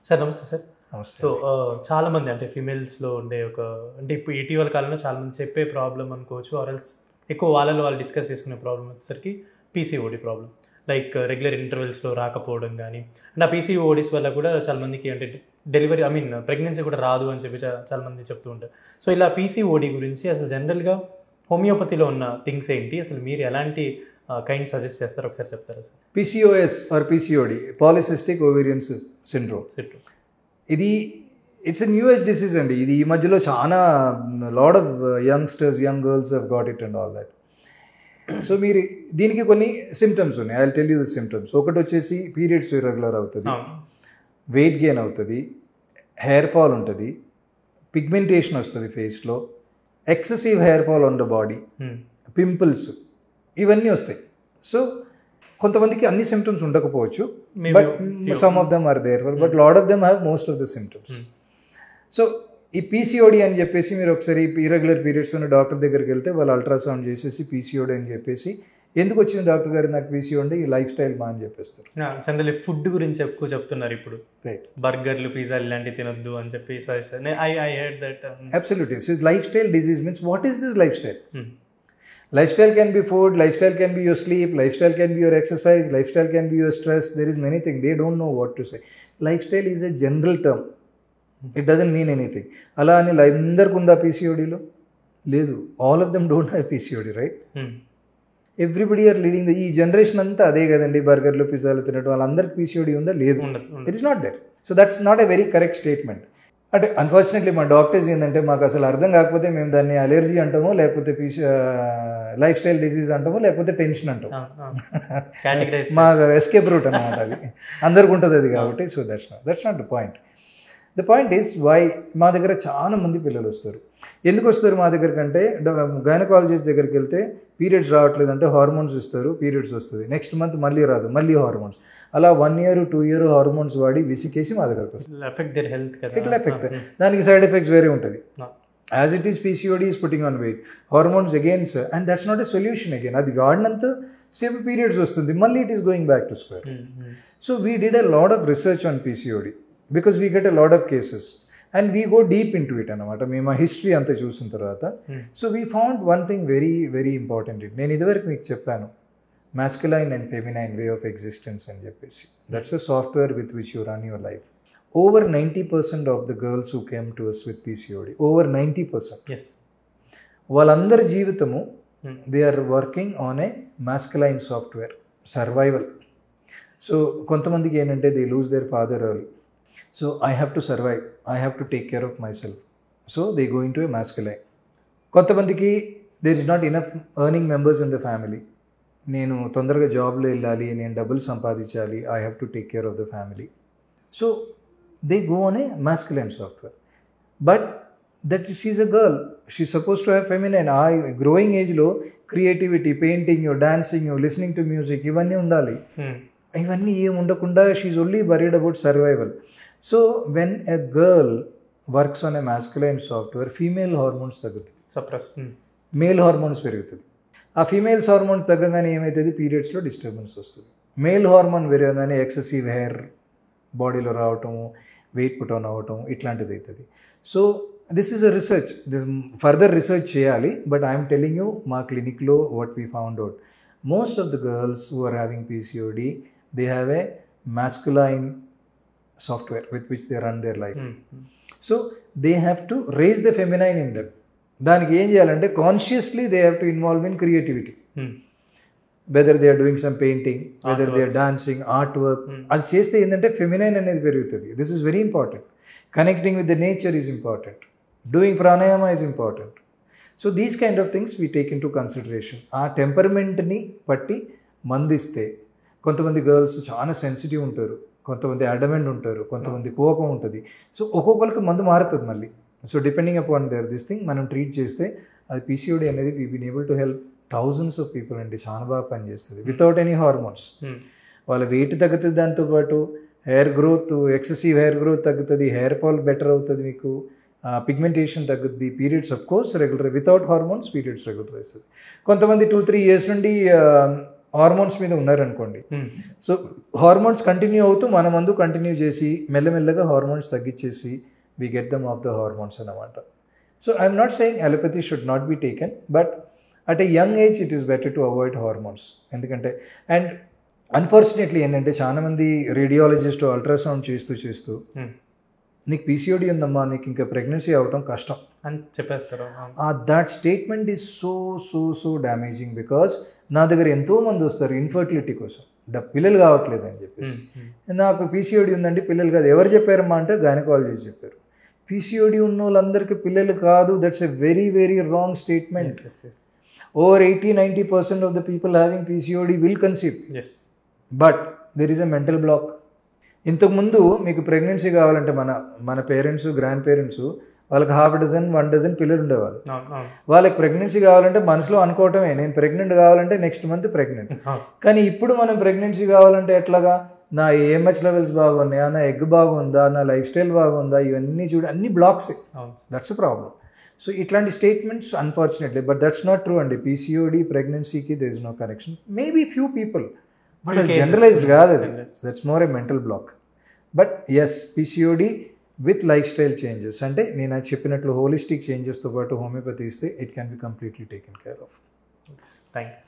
Sir నమస్తే sir. నమస్తే. So చాలామంది అంటే ఫీమేల్స్లో ఉండే అంటే ఇప్పుడు ఇటీవల కాలంలో చాలామంది చెప్పే ప్రాబ్లం అనుకోవచ్చు, ఆర్ఎల్స్ ఎక్కువ వాళ్ళు డిస్కస్ చేసుకునే ప్రాబ్లం వచ్చేసరికి పీసీఓడి ప్రాబ్లం. లైక్ రెగ్యులర్ ఇంటర్వెల్స్లో రాకపోవడం కానీ, అంటే ఆ పీసీఓడిస్ వల్ల కూడా చాలామందికి అంటే డెలివరీ ప్రెగ్నెన్సీ కూడా రాదు అని చెప్పి చాలామంది చెప్తూ ఉంటారు. సో ఇలా పీసీఓడి గురించి అసలు జనరల్గా హోమియోపతిలో ఉన్న థింగ్స్ ఏంటి, అసలు మీరు ఎలాంటి కైండ్ సజెస్ట్ చేస్తారు ఒకసారి చెప్తారా sir? PCOS or PCOD, polycystic ovarian syndrome. ఇది it's a new age disease అండి. ఇది ఈ మధ్యలో చాలా lot of young girls have got it and all that. So మీరు దీనికి కొన్ని సిమ్టమ్స్ ఉన్నాయి. I will tell you the symptoms. ఒకటి వచ్చేసి పీరియడ్స్ ఇర్రెగ్యులర్ అవుతుంది, వెయిట్ గెయిన్ అవుతుంది, హెయిర్ ఫాల్ ఉంటుంది, పిగ్మెంటేషన్ వస్తుంది ఫేస్లో, excessive hair fall on the body, pimples, ఇవన్నీ వస్తాయి. సో కొంతమందికి అన్ని సిమ్టమ్స్ ఉండకపోవచ్చు, but some of them are there, but lot of them have most of the symptoms. So ఈ పీసీఓడి అని చెప్పేసి మీరు ఒకసారి ఇర్రెగ్యులర్ పీరియడ్స్ ఉన్న డాక్టర్ దగ్గరికి వెళ్తే వాళ్ళు అల్ట్రాసౌండ్ చేసేసి పీసీఓడి అని చెప్పేసి, ఎందుకు వచ్చింది డాక్టర్ గారు నాకు పీసీఓడి, ఈ లైఫ్ స్టైల్ మా అని చెప్పేస్తారు. జనరల్లీ ఫుడ్ గురించి ఎక్కువ చెప్తున్నారు ఇప్పుడు, రైట్? బర్గర్లు, పిజ్జాలు ఇలాంటివి తినొద్దు అని చెప్పి suggestion. I heard that. Absolutely. So life style disease means what is this life style? Lifestyle can be food, lifestyle can be your sleep, lifestyle can be your exercise, lifestyle can be your stress. There is many things. They don't know what to say. Lifestyle is a general term. It doesn't mean anything. అలా అని అందరికి ఉందా పీసీఓడిలో? లేదు. All of them don't have PCOD, right? Everybody are leading ఈ generation అంతా అదే కదండి, బర్గర్లు, పిజ్జాలు తినడం. వాళ్ళందరికి పీసీఓడి ఉందా? లేదు. It is not there. So that's not a very correct statement. అంటే అన్ఫార్చునేట్లీ మా డాక్టర్స్ ఏంటంటే, మాకు అసలు అర్థం కాకపోతే మేము దాన్ని అలర్జీ అంటాము, లేకపోతే లైఫ్ స్టైల్ డిసీజ్ అంటాము, లేకపోతే టెన్షన్ అంటాము. మా ఎస్కేప్ రూట్ అన్నమాట అది. అందరికి ఉంటుంది అది కాబట్టి. So that's not the point. The point is why మా దగ్గర చాలా మంది పిల్లలు వస్తారు. ఎందుకు వస్తారు మా దగ్గర కంటే, గైనకాలజిస్ట్ దగ్గరికి వెళ్తే పీరియడ్స్ రావట్లేదు అంటే హార్మోన్స్ ఇస్తారు, పీరియడ్స్ వస్తుంది. నెక్స్ట్ మంత్ మళ్ళీ రాదు, మళ్ళీ హార్మోన్స్. అలా 1 year 2 year హార్మోన్స్ వాడి విసికేసి మా దగ్గరకు వస్తుంది. ఇట్లా ఎఫెక్ట్, దానికి సైడ్ ఎఫెక్ట్స్ వేరే ఉంటుంది. As it is PCOD is putting on weight, hormones against, and that's not a solution again. అది వాడినంత సేమ్ పీరియడ్స్ వస్తుంది, మళ్ళీ it is going back to square. So we did a lot of research on PCOD because we get a lot of cases and we go deep in to it అనమాట. మేము ఆ history అంతా చూసిన తర్వాత so we found one thing very very important. నేను ఇదివరకు మీకు చెప్పాను, masculine and feminine way of existence అని చెప్పేసి. That's a software with which you run your life. Over 90% of the girls who came to us with PCOD, over 90%, yes, వాళ్ళందరి జీవితము they are working on a masculine software, survival. So కొంతమందికి ఏంటంటే they lose their father early, so I have to survive, I have to take care of myself, so they go into a masculine. కొంతమందికి there is not enough earning members in the family, నేను తొందరగా జాబ్లో వెళ్ళాలి, నేను డబ్బులు సంపాదించాలి, I have to take care of the family. So they go on a masculine software. But that she's a girl, she suppose to have feminine. ఆ growing ఏజ్లో creativity, painting, dancing, listening to music, ఇవన్నీ ఉండాలి. ఇవన్నీ ఏం ఉండకుండా she's only worried about survival. So when a girl works on a masculine software, female hormones తగ్గుతాయి, male hormones పెరుగుతుంది. ఆ ఫీమేల్స్ హార్మోన్స్ తగ్గగానే ఏమవుతుంది, పీరియడ్స్లో డిస్టర్బెన్స్ వస్తుంది. మేల్ హార్మోన్ పెరగగానే ఎక్సెసివ్ హెయిర్ బాడీలో రావటము, వెయిట్ పుట్ ఆన్ అవ్వటం, ఇట్లాంటిది అవుతుంది. So this is a research, further research చేయాలి. బట్ ఐఎమ్ టెలింగ్ యూ, మా క్లినిక్లో what we found out, most of the girls who are having PCOD, they have a masculine software with which they run their life. So they have to raise the feminine in them. దానికి ఏం చేయాలంటే consciously they have to involve in creativity, whether they are doing some painting, whether they are dancing, art work. అది చేస్తే ఏంటంటే feminine అనేది పెరుగుతుంది. This is very important. Connecting with the nature is important, doing pranayama is important. So these kind of things we take in to consideration. ఆ టెంపర్మెంట్ని బట్టి మందిస్తే, కొంతమంది girls చాలా సెన్సిటివ్ ఉంటారు, కొంతమంది అడమెంట్ ఉంటారు, కొంతమంది కోపం ఉంటుంది. సో ఒక్కొక్కరికి మందు మారుతుంది మళ్ళీ. So depending upon this thing మనం ట్రీట్ చేస్తే అది పీసీఓడి అనేది we been able to help thousands of people అండి. చాలా బాగా పనిచేస్తుంది వితౌట్ ఎనీ హార్మోన్స్. వాళ్ళ వెయిట్ తగ్గుతుంది, దాంతోపాటు hair growth, excessive hair growth తగ్గుతుంది, హెయిర్ ఫాల్ బెటర్ అవుతుంది, మీకు పిగ్మెంటేషన్ తగ్గుద్ది, periods of course regular, without hormones periods regular అవుతుంది. కొంతమంది 2-3 years నుండి హార్మోన్స్ మీద ఉన్నారనుకోండి, సో హార్మోన్స్ కంటిన్యూ అవుతూ మన మందు కంటిన్యూ చేసి మెల్లమెల్లగా హార్మోన్స్ తగ్గించేసి we get them off the hormones అన్నమాట. So I'm not saying allopathy should not be taken, but at a young age it is better to avoid hormones. ఎందుకంటే and unfortunately ఏంటంటే చాలామంది రేడియాలజిస్ట్ అల్ట్రాసౌండ్ చేస్తూ నీకు PCOD ఉందమ్మా, నీకు ఇంకా pregnancy అవటం కష్టం అని చెప్పేస్తారు. That statement is so damaging. Because నా దగ్గర ఎంతోమంది వస్తారు ఇన్ఫర్టిలిటీ కోసం, పిల్లలు కావట్లేదు అని చెప్పేసి. నాకు పీసీఓడి ఉందండి, పిల్లలు కాదు. ఎవరు చెప్పారమ్మా అంటే గైనకాలజిస్ట్ చెప్పారు. పీసీఓడి ఉన్న వాళ్ళందరికీ పిల్లలు కాదు. That's a very very wrong statement. Over 80-90% of the people having PCOD will conceive, but there is a mental block. ఇంతకుముందు మీకు ప్రెగ్నెన్సీ కావాలంటే మన పేరెంట్స్, గ్రాండ్ పేరెంట్స్ వాళ్ళకి 1 డజన్ పిల్లలు ఉండేవాళ్ళు. వాళ్ళకి ప్రెగ్నెన్సీ కావాలంటే మనసులో అనుకోవటమే, నేను ప్రెగ్నెంట్ కావాలంటే నెక్స్ట్ మంత్ ప్రెగ్నెంట్. కానీ ఇప్పుడు మనం ప్రెగ్నెన్సీ కావాలంటే ఎట్లాగా, నా ఏఎంహెచ్ లెవెల్స్ బాగున్నాయా, నా ఎగ్ బాగుందా, నా లైఫ్ స్టైల్ బాగుందా, ఇవన్నీ అన్ని blocks. That's a problem. So ఇట్లాంటి statements unfortunately, but that's not true అండి. పీసీఓడి ప్రెగ్నెన్సీకి there is no connection. Maybe few people, but generalised కాదు అది. That's more a mental block. But yes, PCOD with lifestyle changes, అంటే నేను చెప్పినట్లు holistic చేంజెస్తో పాటు హోమియోపతి ఇస్తే it can be completely taken care of. Thank you.